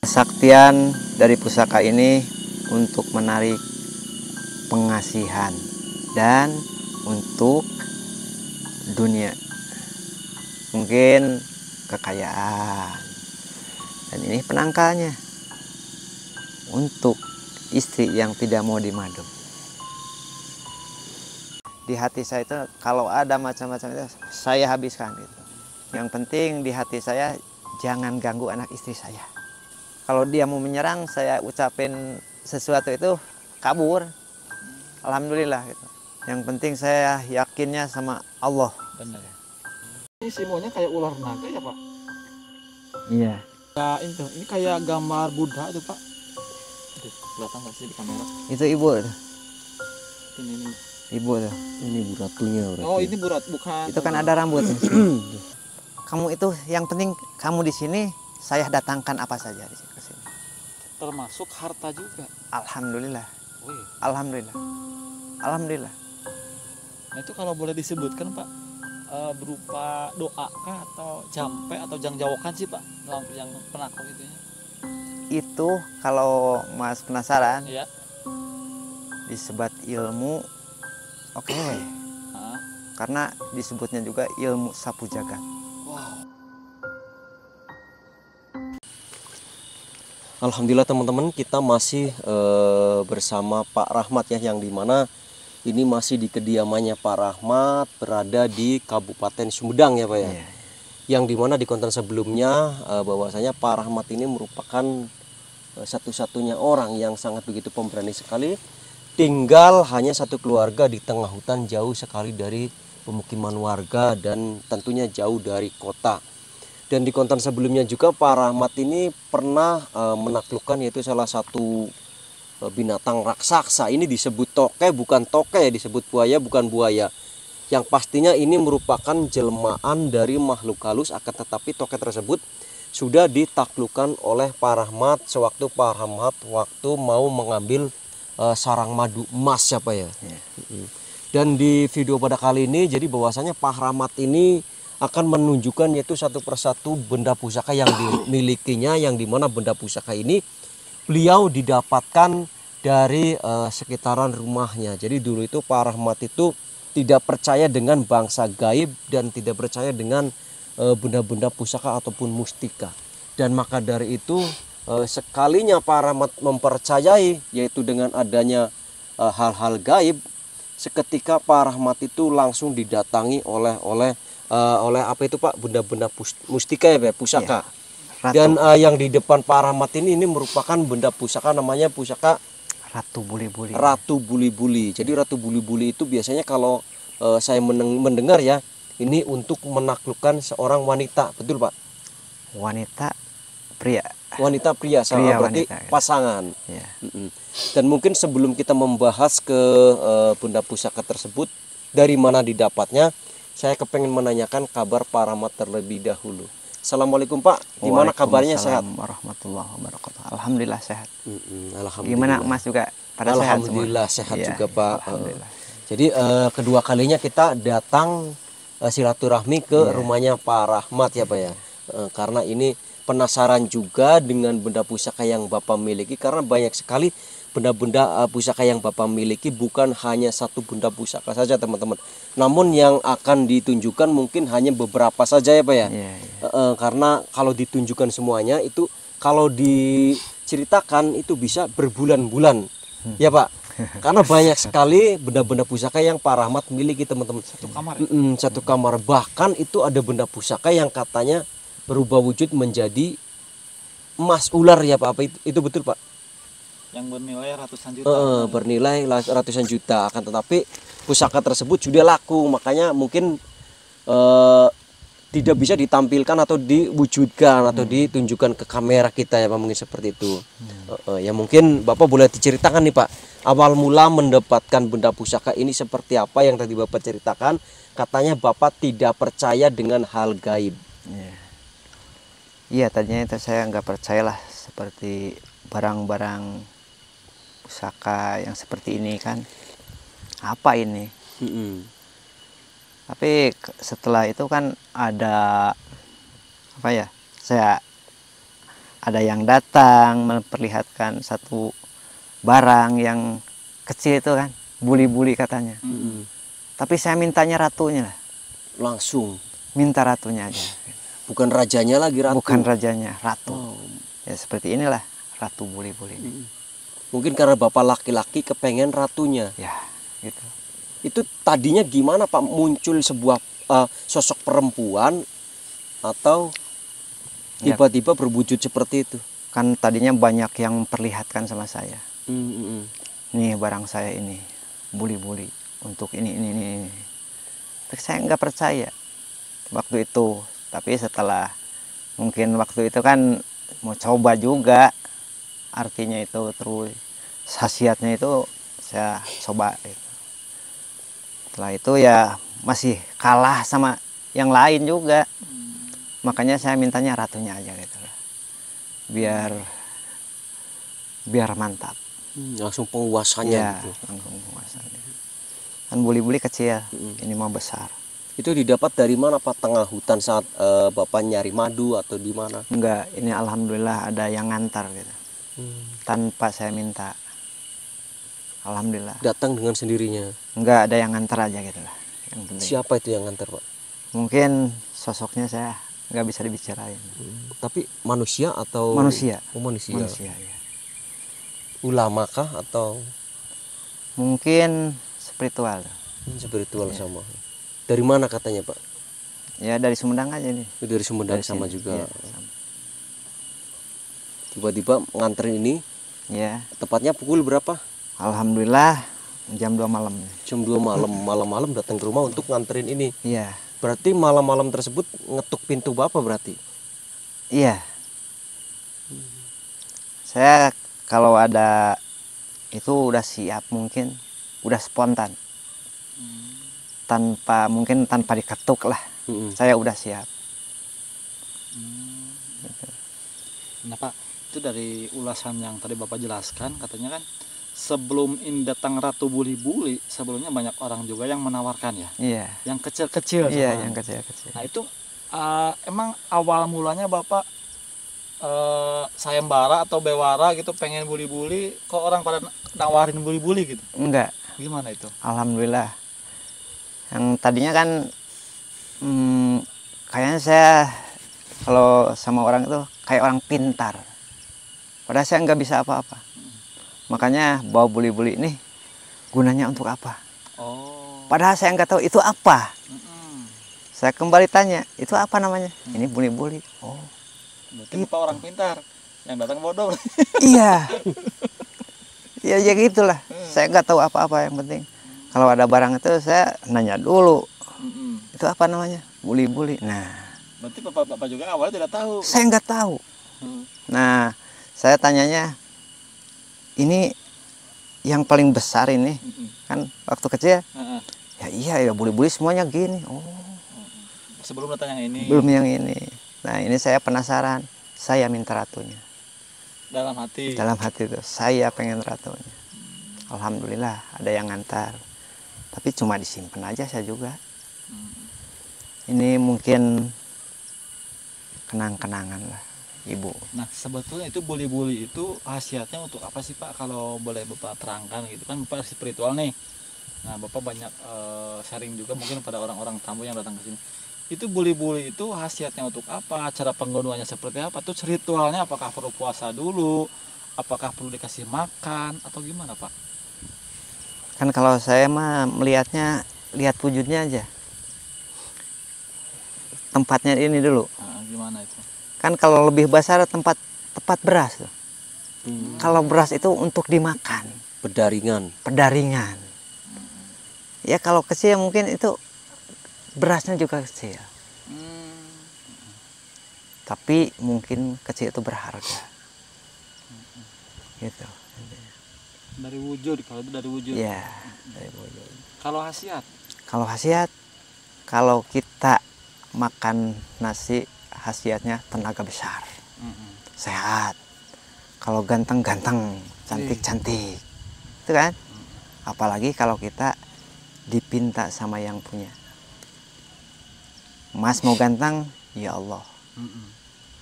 Kesaktian dari pusaka ini untuk menarik pengasihan dan untuk dunia, mungkin kekayaan. Dan ini penangkalnya untuk istri yang tidak mau dimadu. Di hati saya itu kalau ada macam-macam itu saya habiskan gitu. Yang penting di hati saya jangan ganggu anak istri saya. Kalau dia mau menyerang, saya ucapin sesuatu itu kabur. Alhamdulillah gitu. Yang penting saya yakinnya sama Allah. Benar. Ini simbolnya kayak ular naga ya Pak? Iya. Nah, ini kayak gambar Buddha itu Pak. Kelihatan nggak sih di kamera? Itu ibu. Ini. Ibu tuh. Ini buratunya. Oh ini burat bukan. Itu kan ada rambut. Kamu itu yang penting kamu di sini, saya datangkan apa saja di sini. Termasuk harta juga. Alhamdulillah. Oh, iya. Alhamdulillah. Alhamdulillah. Nah itu kalau boleh disebutkan Pak, berupa doa kah atau jampe atau jangjawakan sih Pak yang penakut itu ya? Itu kalau Mas penasaran, Iya. disebat ilmu, oke. Karena disebutnya juga ilmu sapu jagat. Wow. Alhamdulillah teman-teman, kita masih bersama Pak Rahmat ya, yang dimana ini masih di kediamannya Pak Rahmat, berada di Kabupaten Sumedang ya Pak ya. Iya. Yang dimana di konten sebelumnya bahwasanya Pak Rahmat ini merupakan satu-satunya orang yang sangat begitu pemberani sekali, tinggal hanya satu keluarga di tengah hutan, jauh sekali dari pemukiman warga dan tentunya jauh dari kota. Dan di konten sebelumnya juga Pak Rahmat ini pernah menaklukkan yaitu salah satu binatang raksasa. Ini disebut toke, bukan toke, disebut buaya, bukan buaya. Yang pastinya ini merupakan jelmaan dari makhluk halus, akan tetapi toke tersebut sudah ditaklukkan oleh Pak Rahmat sewaktu Pak Rahmat waktu mau mengambil sarang madu emas siapa ya. Dan di video pada kali ini jadi bahwasanya Pak Rahmat ini akan menunjukkan yaitu satu persatu benda pusaka yang dimilikinya, yang dimana benda pusaka ini beliau didapatkan dari sekitaran rumahnya. Jadi dulu itu Pak Rahmat itu tidak percaya dengan bangsa gaib dan tidak percaya dengan benda-benda pusaka ataupun mustika. Dan maka dari itu sekalinya Pak Rahmat mempercayai yaitu dengan adanya hal-hal gaib, seketika Pak Rahmat itu langsung didatangi oleh apa itu Pak, benda-benda mustika ya Pak, pusaka. Ya, dan yang di depan Pak Rahmat ini merupakan benda pusaka, namanya pusaka Ratu Buli-Buli. Ratu Buli-Buli. Jadi Ratu Buli-Buli itu biasanya kalau saya mendengar ya, ini untuk menaklukkan seorang wanita, betul Pak? Wanita, pria. Wanita pria, sama berarti wanita, pasangan. Ya. Dan mungkin sebelum kita membahas ke benda pusaka tersebut, dari mana didapatnya, saya kepengen menanyakan kabar Pak Rahmat terlebih dahulu. Assalamualaikum Pak, gimana kabarnya, sehat? Warahmatullahi wabarakatuh. Alhamdulillah sehat. Alhamdulillah. Gimana Mas juga pada Alhamdulillah sehat sehat ya, juga Pak. Alhamdulillah. Jadi kedua kalinya kita datang silaturahmi ke rumahnya Pak Rahmat ya Pak ya. Karena ini penasaran juga dengan benda pusaka yang Bapak miliki, karena banyak sekali benda-benda pusaka yang Bapak miliki, bukan hanya satu benda pusaka saja teman-teman. Namun yang akan ditunjukkan mungkin hanya beberapa saja ya Pak ya. Karena kalau ditunjukkan semuanya itu, kalau diceritakan itu bisa berbulan-bulan ya Pak. Karena banyak sekali benda-benda pusaka yang Pak Rahmat miliki teman-teman. Satu kamar. Satu kamar. Bahkan itu ada benda pusaka yang katanya berubah wujud menjadi emas ular ya Pak. Apa itu betul Pak? Yang bernilai ratusan juta. Bernilai ratusan juta. Akan tetapi pusaka tersebut sudah laku, makanya mungkin tidak bisa ditampilkan atau diwujudkan atau ditunjukkan ke kamera kita ya Pak, mungkin seperti itu. Ya mungkin Bapak boleh diceritakan nih Pak, awal mula mendapatkan benda pusaka ini seperti apa yang tadi Bapak ceritakan. Katanya Bapak tidak percaya dengan hal gaib. Iya, tadinya itu saya nggak percayalah seperti barang-barang pusaka yang seperti ini kan. Apa ini? Tapi setelah itu kan ada apa ya? Saya ada yang datang memperlihatkan satu barang yang kecil itu kan, buli-buli katanya. Tapi saya mintanya ratunya lah, Langsung. minta ratunya aja. Bukan rajanya lagi, ratu. Bukan rajanya, ratu. Oh. Ya seperti inilah ratu buli-buli. Mungkin karena Bapak laki-laki kepengen ratunya. Ya, gitu. Itu tadinya gimana Pak, muncul sebuah sosok perempuan atau Ya. tiba-tiba berwujud seperti itu? Kan tadinya banyak yang memperlihatkan sama saya. Hmm. Nih barang saya ini, buli-buli untuk ini. Tapi saya nggak percaya waktu itu. Tapi setelah mungkin waktu itu kan mau coba juga, artinya itu terus khasiatnya itu saya coba gitu. Setelah itu ya masih kalah sama yang lain juga. Makanya saya mintanya ratunya aja gitu lah. Biar mantap. Langsung penguasanya Ya, gitu. langsung penguasanya. Kan buli-buli kecil, ini mah besar. Itu didapat dari mana Pak? Tengah hutan saat Bapak nyari madu atau di mana? Enggak, ini alhamdulillah ada yang ngantar gitu. Tanpa saya minta. Alhamdulillah. Datang dengan sendirinya. Enggak, ada yang ngantar aja gitu lah. Yang penting. Siapa itu yang nganter Pak? Mungkin sosoknya saya nggak bisa dibicarain. Tapi manusia atau Manusia. Oh, manusia. Manusia ya. Ulama kah atau Mungkin spiritual. spiritual sama? Dari mana katanya Pak? Ya dari Sumedang aja nih. Dari Sumedang Dari sama sini. juga. Iya, sama. Tiba-tiba nganterin ini, Ya, tepatnya pukul berapa? alhamdulillah jam 2 malam. Jam 2 malam. Malam-malam datang ke rumah untuk nganterin ini. Iya. Berarti malam-malam tersebut ngetuk pintu Bapak berarti? Iya. Saya kalau ada itu udah siap, mungkin udah spontan. Mungkin tanpa diketuk lah. Saya udah siap. Nah Pak, itu dari ulasan yang tadi Bapak jelaskan, katanya kan sebelum ini datang Ratu Buli-Buli, sebelumnya banyak orang juga yang menawarkan ya, Iya. yang kecil-kecil. Iya, sama. yang kecil-kecil. Nah itu emang awal mulanya Bapak sayembara atau bewara gitu pengen buli-buli, kok orang pada nawarin buli-buli gitu? Enggak. Gimana itu? Alhamdulillah. Yang tadinya kan kayaknya saya kalau sama orang itu kayak orang pintar. Padahal saya nggak bisa apa-apa. Makanya bawa buli-buli ini gunanya untuk apa? Oh. Padahal saya nggak tahu itu apa. Saya kembali tanya, itu apa namanya? Ini buli-buli. Oh, Berarti Bapak orang pintar, yang datang bodoh. iya. Ya gitulah. Saya nggak tahu apa-apa, yang penting kalau ada barang itu saya nanya dulu. Itu apa namanya? Buli-buli. Nah, Berarti Bapak juga awalnya tidak tahu. saya nggak tahu. Nah, saya tanyanya, ini yang paling besar ini kan waktu kecil. Ya iya ya, buli-buli semuanya gini. Oh, Sebelum datang yang ini. belum yang ini. Nah, ini saya penasaran. Saya minta ratunya. Dalam hati. Dalam hati itu, saya pengen ratunya. Alhamdulillah ada yang ngantar. Tapi cuma disimpan aja saya juga. Ini mungkin kenang-kenangan lah, Ibu. Nah sebetulnya itu buli-buli itu khasiatnya untuk apa sih Pak, kalau boleh Bapak terangkan gitu kan? Bapak spiritual nih. Nah Bapak banyak sharing juga mungkin pada orang-orang tamu yang datang ke sini. Itu buli-buli itu khasiatnya untuk apa? Cara penggunaannya seperti apa? Tuh ritualnya apakah perlu puasa dulu? Apakah perlu dikasih makan atau gimana Pak? Kan kalau saya mah melihatnya, lihat wujudnya aja. Tempatnya ini dulu. Nah, gimana itu? Kan kalau lebih besar tempat beras tuh. Kalau beras itu untuk dimakan, Berdaringan. pedaringan. Ya kalau kecil mungkin itu berasnya juga kecil. Tapi mungkin kecil itu berharga. Gitu. Dari wujud, kalau itu dari wujud. Ya, dari wujud. Kalau khasiat? Kalau khasiat, kalau kita makan nasi, khasiatnya tenaga besar, sehat. Kalau ganteng-ganteng, cantik-cantik, itu kan. Apalagi kalau kita dipinta sama yang punya. Mas mau ganteng, ya Allah,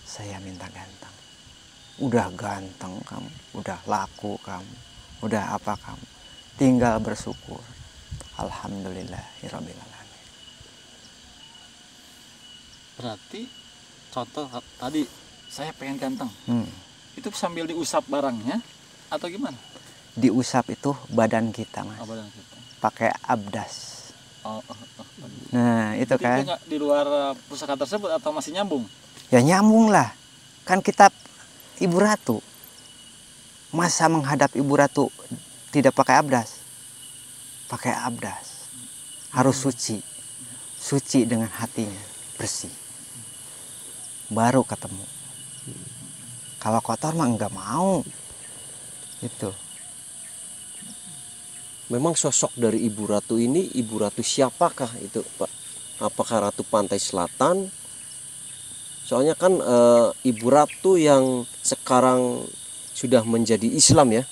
saya minta ganteng. udah ganteng kamu, udah laku kamu, udah apa kamu, tinggal bersyukur. Alhamdulillahirabbil alamin. Berarti contoh tadi saya pengen ganteng, Hmm. itu sambil diusap barangnya atau gimana? Diusap itu badan kita, Mas, Apa dan kita? pakai abdas. Oh. Nah itu Berarti kan itu nggak di luar pusaka tersebut atau masih nyambung? ya nyambung lah, kan kitab Ibu Ratu, masa menghadap Ibu Ratu tidak pakai abdas? Pakai abdas, harus suci dengan hatinya bersih, baru ketemu. Kalau kotor mah nggak mau. Itu Memang sosok dari Ibu Ratu ini, Ibu Ratu siapakah itu, Pak? Apakah Ratu Pantai Selatan? Soalnya kan Ibu Ratu yang sekarang sudah menjadi Islam ya,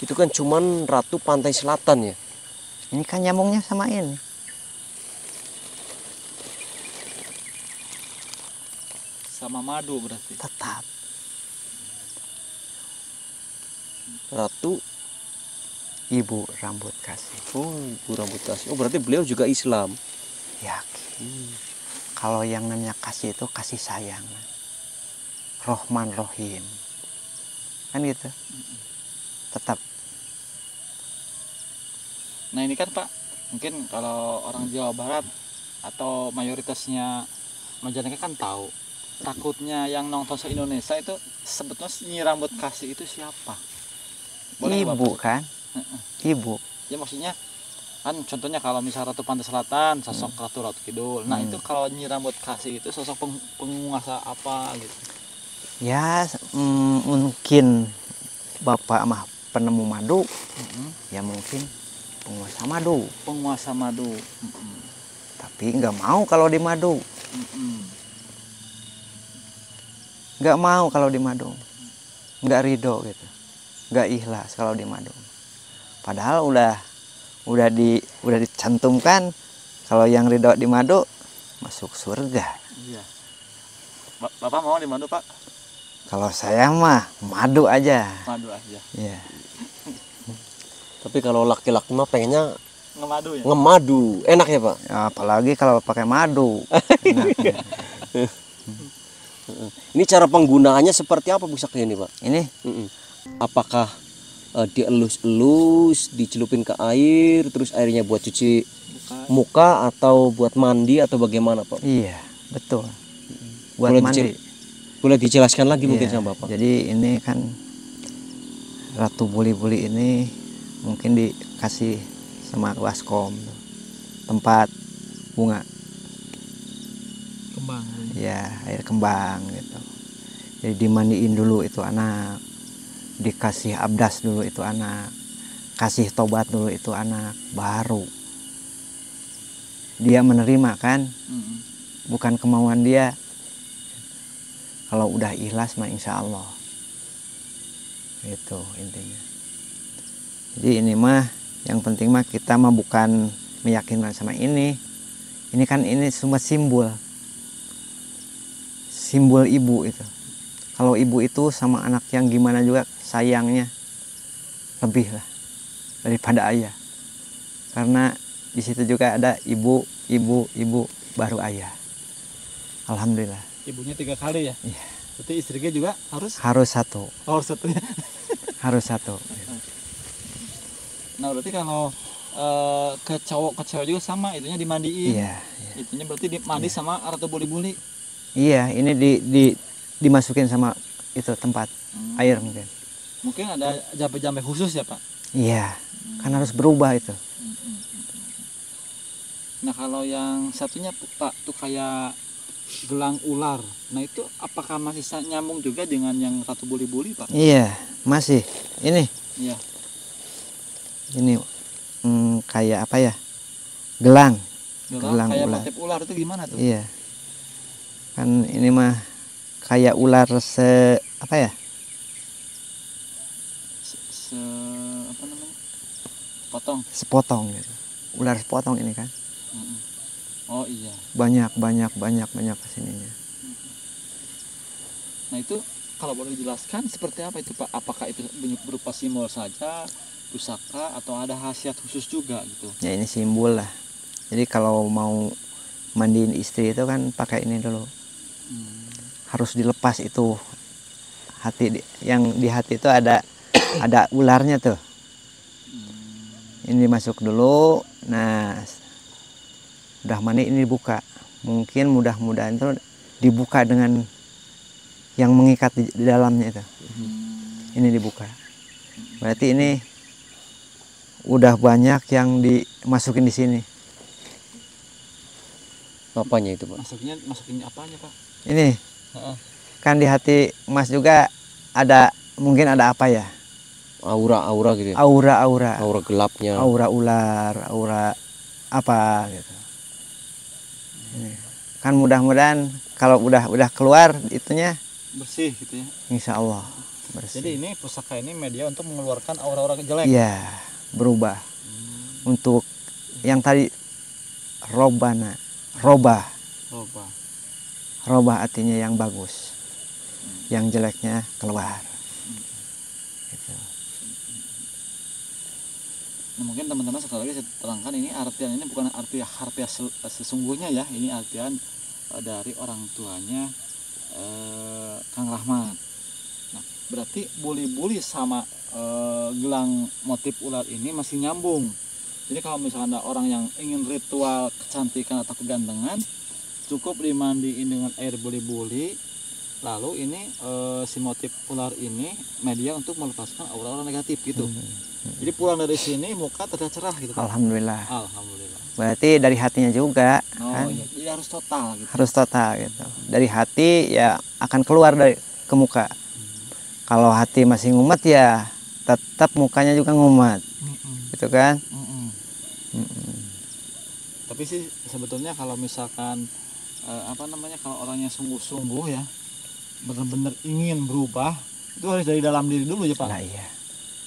itu kan cuman Ratu Pantai Selatan ya. ini kan nyambungnya sama ini. Sama madu berarti. Tetap Ratu, Ibu Rambut Kasih. oh Ibu Rambut Kasih. Oh berarti beliau juga Islam. Yakin. Kalau yang namanya kasih itu kasih sayang, Rohman Rohim, kan gitu. Tetap Nah ini kan Pak, mungkin kalau orang Jawa Barat atau mayoritasnya masyarakat kan tahu. Takutnya yang nonton se-Indonesia itu sebetulnya Nyi Rambut Kasih itu siapa? Boleh nggak, ibu Bapak? kan, ibu. Ya maksudnya kan contohnya kalau misalnya Ratu Pantai Selatan sosok Ratu Kidul. Nah itu kalau Nyi Rambut Kasih itu sosok penguasa apa gitu? Ya mungkin bapak mah penemu madu, ya mungkin penguasa madu. Penguasa madu. Tapi nggak mau kalau di madu, nggak mau kalau di madu, nggak ridho gitu, nggak ikhlas kalau di madu. Padahal udah dicantumkan kalau yang ridho di madu masuk surga. Iya. Bapak mau di madu Pak? Kalau saya mah madu aja. Madu aja. Ya. Tapi kalau laki-laki mah pengennya Ngemadu ya? ngemadu, enak ya Pak? Apalagi kalau pakai madu. Enaknya. Ini cara penggunaannya seperti apa pusaka ini Pak? Ini Apakah dielus-elus, dicelupin ke air, terus airnya buat cuci muka atau buat mandi atau bagaimana Pak? iya betul. Buat Boleh mandi. Boleh dijelaskan lagi mungkin Iya, sama Bapak? jadi ini kan Ratu Buli-Buli ini mungkin dikasih sama waskom tempat bunga, Kembang. ya air kembang gitu. Jadi dimandiin dulu itu anak, dikasih abdas dulu itu anak, kasih tobat dulu itu anak, baru dia menerima kan, bukan kemauan dia. Kalau udah ikhlas mah insya Allah, itu intinya. Jadi ini mah yang penting mah kita mah bukan meyakinkan sama ini kan ini cuma simbol ibu itu. Kalau ibu itu sama anak yang gimana juga sayangnya lebih lah daripada ayah, karena di situ juga ada ibu baru ayah. Alhamdulillah. Ibunya 3 kali ya? Iya. Berarti istrinya juga harus satu. harus satunya. Harus satu. Nah berarti kalau ke cewek juga sama, itunya dimandiin. Iya. Itunya berarti dimandi sama Ratu Buli-Buli. Iya, ini dimasukin sama itu tempat air mungkin. Mungkin ada jambe-jambe khusus ya Pak? Iya, kan harus berubah itu. Nah kalau yang satunya Pak tuh kayak gelang ular. Nah itu apakah masih nyambung juga dengan yang Ratu Buli-Buli Pak? Iya, masih. Ini Iya. kayak apa ya? Gelang Kayak ular. motif ular itu gimana tuh? Iya. Kan ini mah kayak ular apa ya? Apa namanya? Potong. Sepotong gitu. Ular sepotong ini kan. Oh iya. Banyak kesininya. Nah itu kalau boleh dijelaskan seperti apa itu Pak? Apakah itu berupa simbol saja, pusaka, atau ada khasiat khusus juga gitu? Ya ini simbol lah. Jadi kalau mau mandiin istri itu kan pakai ini dulu. Harus dilepas itu yang di hati itu ada ularnya tuh. Ini masuk dulu. Nah, udah mandi ini dibuka. Mungkin mudah-mudahan itu dibuka dengan yang mengikat di dalamnya itu. Ini dibuka. Berarti ini udah banyak yang dimasukin di sini. Apanya itu, Pak? Masukin apanya Pak? Ini Heeh. kan di hati Mas juga mungkin ada apa ya? Aura gitu ya? Aura Aura gelapnya. aura ular, aura apa gitu. Ini. Kan mudah-mudahan kalau udah keluar itunya Bersih gitu ya. insya Allah bersih. Jadi ini pusaka ini media untuk mengeluarkan aura-aura jelek. Iya, berubah. Untuk yang tadi robah artinya yang bagus, yang jeleknya keluar. Gitu. Nah, mungkin teman-teman sekali lagi saya terangkan, ini artian ini bukan arti harfiah sesungguhnya ya, ini artian dari orang tuanya Kang Rahmat. Nah, berarti buli-buli sama gelang motif ular ini masih nyambung. Jadi kalau misalnya ada orang yang ingin ritual kecantikan atau kegantengan, cukup dimandiin dengan air buli-buli, lalu ini si motif ular ini media untuk melepaskan aura-aura negatif gitu. Jadi pulang dari sini muka terlihat cerah gitu Pak. Alhamdulillah. Alhamdulillah. Berarti dari hatinya juga kan? Iya. Jadi harus total gitu. Harus total gitu. Dari hati ya akan keluar ke muka. Kalau hati masih ngumet ya tetap mukanya juga ngumet. Gitu kan? Tapi sih sebetulnya kalau misalkan kalau orangnya sungguh-sungguh ya, benar-benar ingin berubah, itu harus dari dalam diri dulu ya Pak. Nah, iya.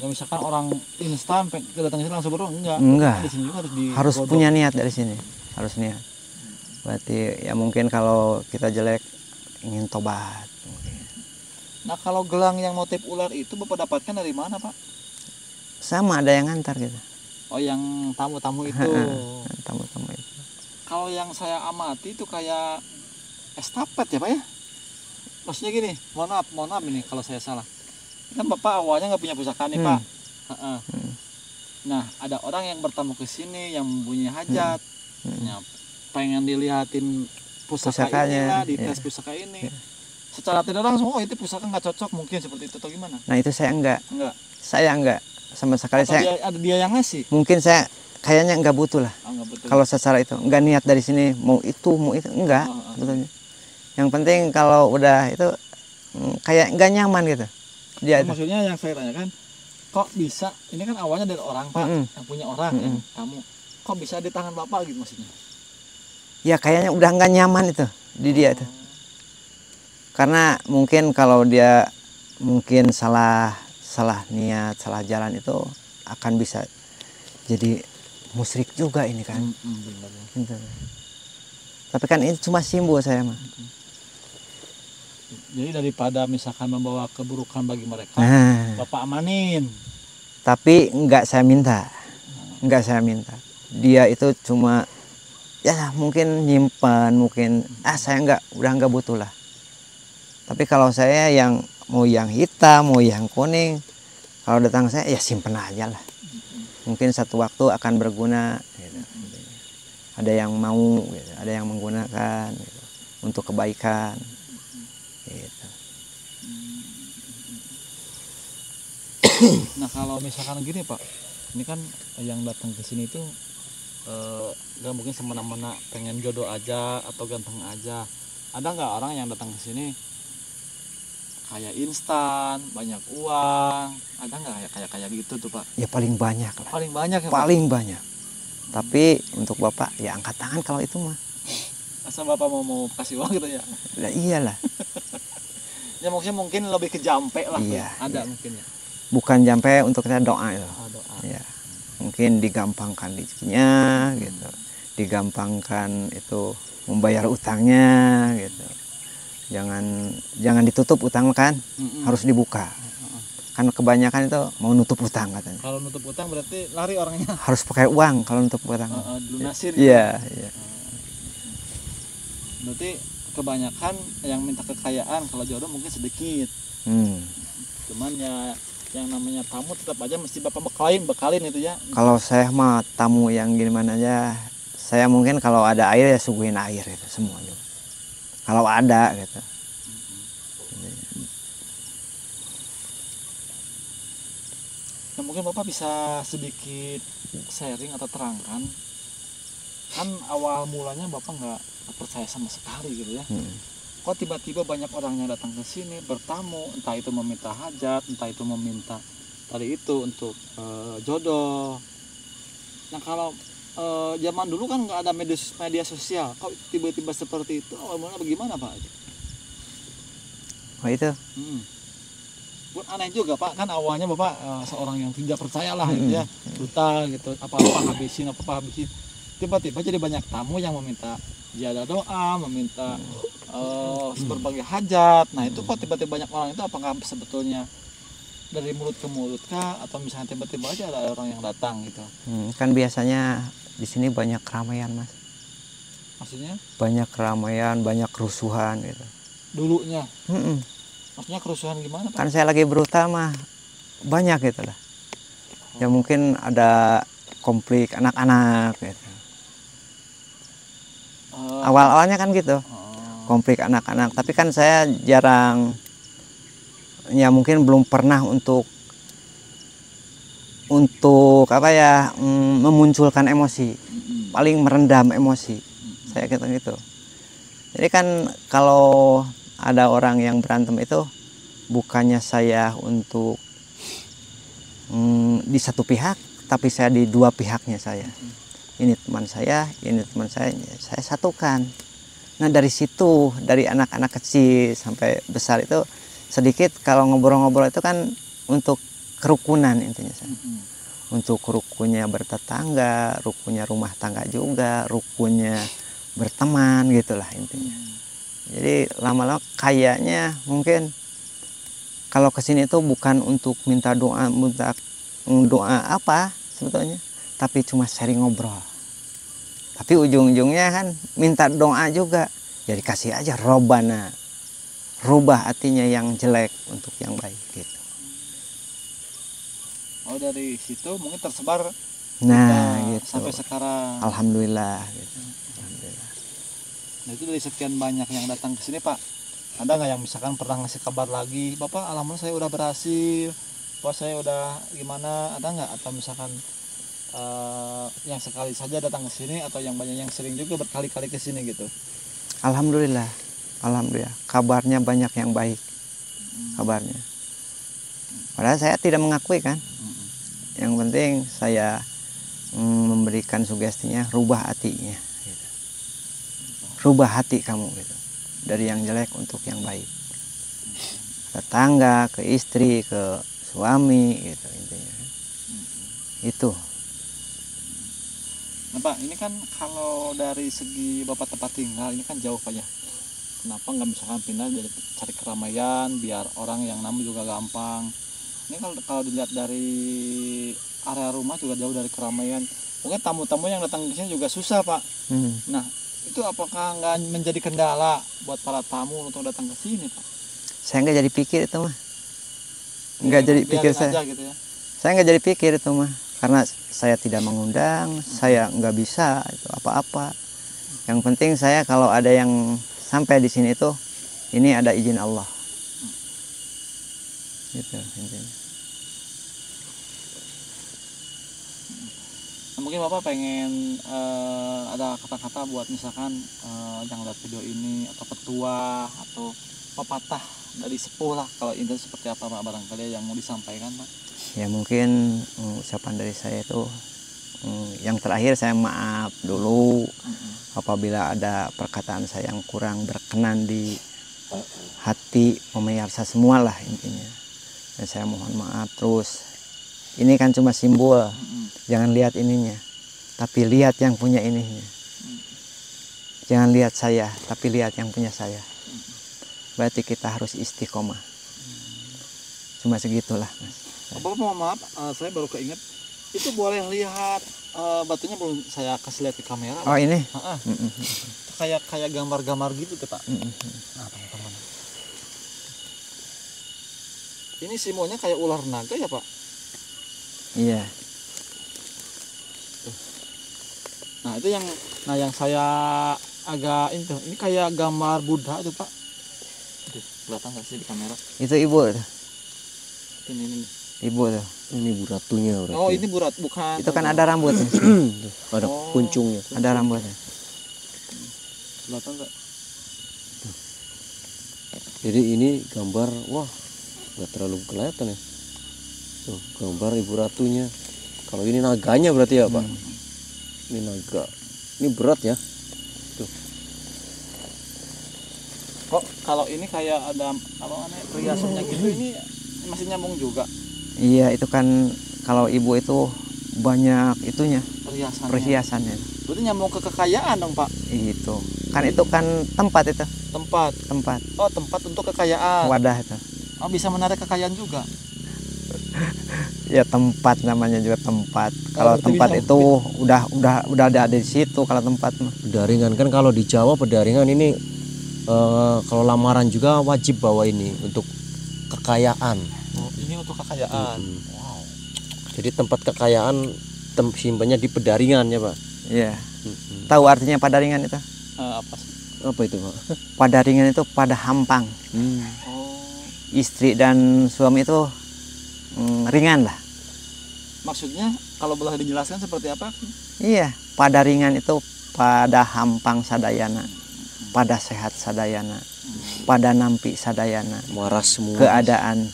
Ya misalkan orang instan datang ke sini langsung berubah, Enggak. Di sini juga Harus punya niat dari sini. Harus niat. Berarti ya mungkin kalau kita jelek ingin tobat. Nah, kalau gelang yang motif ular itu Bapak dapatkan dari mana Pak? Sama ada yang ngantar gitu. Oh, yang tamu-tamu itu. Tamu-tamu itu. Kalau yang saya amati itu kayak estafet ya Pak ya? Maksudnya gini, mohon maaf ini kalau saya salah. Kan Bapak awalnya nggak punya pusaka nih Pak. Nah, ada orang yang bertamu ke sini yang mempunyai hajat, ya, pengen dilihatin pusakanya, dites pusaka ini. Secara tidak langsung, oh itu pusaka nggak cocok mungkin seperti itu atau gimana? Nah itu saya enggak. Saya enggak sama sekali. Ada dia yang ngasih. Mungkin saya kayaknya enggak butuh lah. Enggak betul. Kalau secara itu enggak niat dari sini mau itu enggak. Betulnya. Yang penting kalau udah itu kayak enggak nyaman gitu. Dia itu. Maksudnya yang saya tanyakan, kok bisa? Ini kan awalnya dari orang Pak, yang punya orang, yang tamu. Kok bisa di tangan Bapak gitu maksudnya? Ya kayaknya udah enggak nyaman itu di dia itu. Karena mungkin kalau dia mungkin salah niat, salah jalan itu akan bisa jadi musyrik juga ini kan. Gitu. Tapi kan ini cuma simbol saya mah. Jadi daripada misalkan membawa keburukan bagi mereka, Bapak amanin. Tapi enggak saya minta. Dia itu cuma ya mungkin nyimpan, mungkin saya udah enggak butuh lah. Tapi kalau saya yang mau yang hitam, mau yang kuning, kalau datang saya ya simpen aja lah. Mungkin satu waktu akan berguna. Gitu. Ada yang mau, gitu. Ada yang menggunakan gitu. Untuk kebaikan. Gitu. Nah kalau misalkan gini Pak, ini kan yang datang ke sini itu nggak mungkin semena-mena pengen jodoh aja atau ganteng aja. Ada nggak orang yang datang ke sini kayak instan, banyak uang, ada nggak kayak gitu tuh Pak? Ya paling banyak lah. Paling banyak ya Pak? Paling banyak. Tapi untuk Bapak ya angkat tangan kalau itu mah. Asal Bapak mau kasih uang gitu ya? Nah, iyalah. Ya maksudnya mungkin lebih ke jampe lah. Iya, ada iya. mungkin ya. Bukan jampe untuk kita doa itu. Doa. Ya. Mungkin digampangkan rezekinya gitu. Digampangkan itu membayar utangnya gitu. jangan ditutup utang kan, harus dibuka. Kan kebanyakan itu mau nutup utang katanya. Kalau nutup utang berarti lari orangnya. Harus pakai uang kalau nutup utang. Lunasin. Iya, iya. Berarti kebanyakan yang minta kekayaan, kalau jodoh mungkin sedikit. Cuman ya yang namanya tamu tetap aja mesti bapak bekalin itu ya. Kalau saya mah tamu yang gimana aja, saya mungkin kalau ada air ya suguhin air itu semua juga. Kalau ada gitu. Nah, mungkin bapak bisa sedikit sharing atau terangkan, kan awal mulanya bapak nggak percaya sama sekali gitu ya. Kok tiba-tiba banyak orang yang datang ke sini bertamu, entah itu meminta hajat, entah itu meminta tadi itu untuk jodoh. Nah kalau zaman dulu kan nggak ada media sosial, kok tiba-tiba seperti itu, awal mulanya bagaimana Pak? Oh itu. Buat aneh juga Pak, kan awalnya Bapak seorang yang tidak percaya lah gitu ya, buta gitu, apa-apa habisin, tiba-tiba jadi banyak tamu yang meminta ziyadah doa, meminta berbagai hajat. Nah itu kok tiba-tiba banyak orang itu, apakah sebetulnya dari mulut ke mulut kah, atau misalnya tiba-tiba aja ada orang yang datang gitu? Kan biasanya di sini banyak keramaian Mas. Maksudnya? Banyak keramaian, banyak kerusuhan gitu. Dulunya? Maksudnya kerusuhan gimana Pak? Kan saya lagi berusaha mah banyak gitu lah. Ya mungkin ada konflik anak-anak gitu. Awal-awalnya kan gitu, konflik anak-anak. Tapi kan saya jarang, ya mungkin belum pernah untuk apa ya, memunculkan emosi. Paling merendam emosi. Saya gitu. Jadi kan kalau ada orang yang berantem itu, bukannya saya untuk di satu pihak, tapi saya di dua pihaknya saya. Ini teman saya, saya satukan. Nah dari situ, dari anak-anak kecil sampai besar itu, sedikit kalau ngobrol-ngobrol itu kan untuk kerukunan intinya saya. Untuk rukunnya bertetangga, rukunnya rumah tangga juga, rukunnya berteman gitulah intinya. Jadi lama-lama kayaknya mungkin kalau kesini itu bukan untuk minta doa apa sebetulnya, tapi cuma sharing ngobrol. Tapi ujung-ujungnya kan minta doa juga. Jadi kasih aja Robana, rubah hatinya yang jelek untuk yang baik gitu. Oh dari situ mungkin tersebar. Nah gitu. Sampai sekarang. Alhamdulillah gitu. Alhamdulillah. Nah itu dari sekian banyak yang datang ke sini Pak, ada nggak yang misalkan pernah ngasih kabar lagi, Bapak alhamdulillah saya udah berhasil, Pak saya udah gimana, ada nggak? Atau misalkan yang sekali saja datang ke sini, atau yang banyak yang sering juga berkali-kali ke sini gitu? Alhamdulillah, kabarnya banyak yang baik, kabarnya. Padahal saya tidak mengakui kan. Yang penting saya memberikan sugestinya, rubah hatinya. Gitu. Rubah hati kamu gitu, dari yang jelek untuk yang baik. Ke tetangga, ke istri, ke suami gitu intinya. Itu. Nah Pak, ini kan kalau dari segi Bapak tempat tinggal ini kan jauh Pak ya. Kenapa nggak misalkan pindah jadi cari keramaian biar orang yang namu juga gampang. Ini kalau dilihat dari area rumah juga jauh dari keramaian. Mungkin tamu-tamu yang datang ke sini juga susah Pak. Nah itu apakah nggak menjadi kendala buat para tamu untuk datang ke sini Pak? Saya nggak jadi pikir itu mah. Nggak jadi pikir saya. Gitu ya. Saya nggak jadi pikir itu mah. Karena saya tidak mengundang, saya nggak bisa itu apa-apa. Yang penting saya kalau ada yang sampai di sini itu, ini ada izin Allah. Gitu intinya. Nah, mungkin Bapak pengen ada kata-kata buat misalkan yang lihat video ini, atau petua atau pepatah dari sepuh lah, kalau itu seperti apa Pak barangkali yang mau disampaikan Pak? Ya mungkin ucapan dari saya itu yang terakhir, saya maaf dulu apabila ada perkataan saya yang kurang berkenan di hati pemirsa semua lah intinya. Dan saya mohon maaf. Terus ini kan cuma simbol, jangan lihat ininya, tapi lihat yang punya ininya. Jangan lihat saya, tapi lihat yang punya saya. berarti kita harus istiqomah. Cuma segitulah, Mas. Bapak mohon maaf, saya baru keinget itu boleh lihat batunya belum saya kasih lihat ke kamera. Oh ini? Heeh. Kayak gambar-gambar gitu tuh Pak. Nah teman-teman, ini simonya kayak ular naga ya Pak. Iya. Nah itu yang saya agak ini kayak gambar Buddha itu Pak. Aduh, kelihatan nggak sih di kamera? Itu ibu tuh. Ini. Ibu tuh. Ini buratunya berarti. Oh ini burat bukan. Itu kan ada rambutnya. Ada kuncungnya. Ada rambutnya. Kelihatan nggak? Jadi ini gambar, wah nggak terlalu kelihatan ya. Tuh, gambar ibu ratunya. Kalau ini naganya berarti ya Pak. Ini naga. Ini berat ya. Tuh. Kok kalau ini kayak ada apa namanya perhiasannya gitu, ini masih nyambung juga Iya, itu kan kalau ibu itu banyak itunya, perhiasannya. perhiasannya. Berarti nyambung ke kekayaan dong Pak. Itu kan tempat itu, Tempat. tempat Oh tempat untuk kekayaan. wadah itu. Oh bisa menarik kekayaan juga. Ya tempat namanya juga tempat. Kalau berarti tempat bisa itu udah ada di situ kalau tempat mah. Pedaringan kan kalau di Jawa pedaringan ini kalau lamaran juga wajib bawa ini untuk kekayaan. Oh ini untuk kekayaan. Wow. Jadi tempat kekayaan simpannya di pedaringan ya Pak. Iya. Tahu artinya padaringan itu? Apa sih? Apa itu Pak? Padaringan itu pada hampang. Oh Istri dan suami itu ringan lah. maksudnya kalau boleh dijelaskan seperti apa? Iya, padaringan itu pada hampang sadayana, pada sehat sadayana, pada nampi sadayana, Waras semua. keadaan.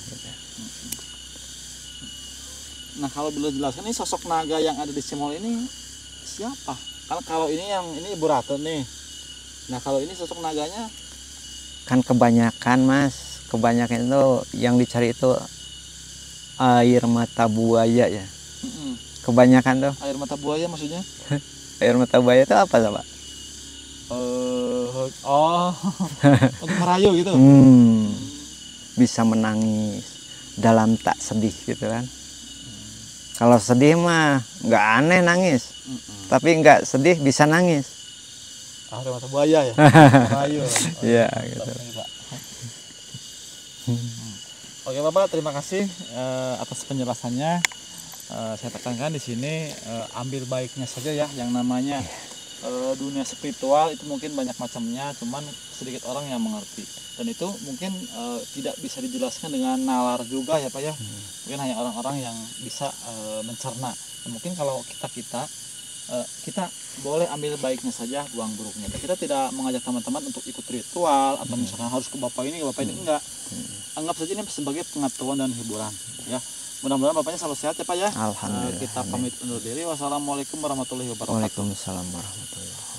Nah kalau boleh dijelaskan ini sosok naga yang ada di Cimol ini siapa? Karena kalau ini Ibu Ratu nih. Nah kalau ini sosok naganya Kan kebanyakan Mas, kebanyakan itu yang dicari itu air mata buaya ya. Kebanyakan tuh air mata buaya maksudnya? air mata buaya itu apa Pak? Oh untuk merayu gitu. Bisa menangis dalam tak sedih gitu kan. Kalau sedih mah nggak aneh nangis, tapi nggak sedih bisa nangis. Air mata buaya ya. Merayu. Iya gitu. Oke Bapak, terima kasih atas penjelasannya. Saya tekankan di sini ambil baiknya saja ya, yang namanya dunia spiritual itu mungkin banyak macamnya, cuman sedikit orang yang mengerti. Dan itu mungkin tidak bisa dijelaskan dengan nalar juga ya Pak ya. Mungkin hanya orang-orang yang bisa mencerna. Dan mungkin kalau kita boleh ambil baiknya saja, buang buruknya. Kita tidak mengajak teman-teman untuk ikut ritual atau misalkan harus ke bapak ini enggak. Anggap saja ini sebagai pengetahuan dan hiburan ya. Mudah-mudahan bapaknya selalu sehat ya Pak ya. Alhamdulillah. Kita pamit undur diri. Wassalamualaikum warahmatullahi wabarakatuh. Waalaikumsalam warahmatullahi wabarakatuh.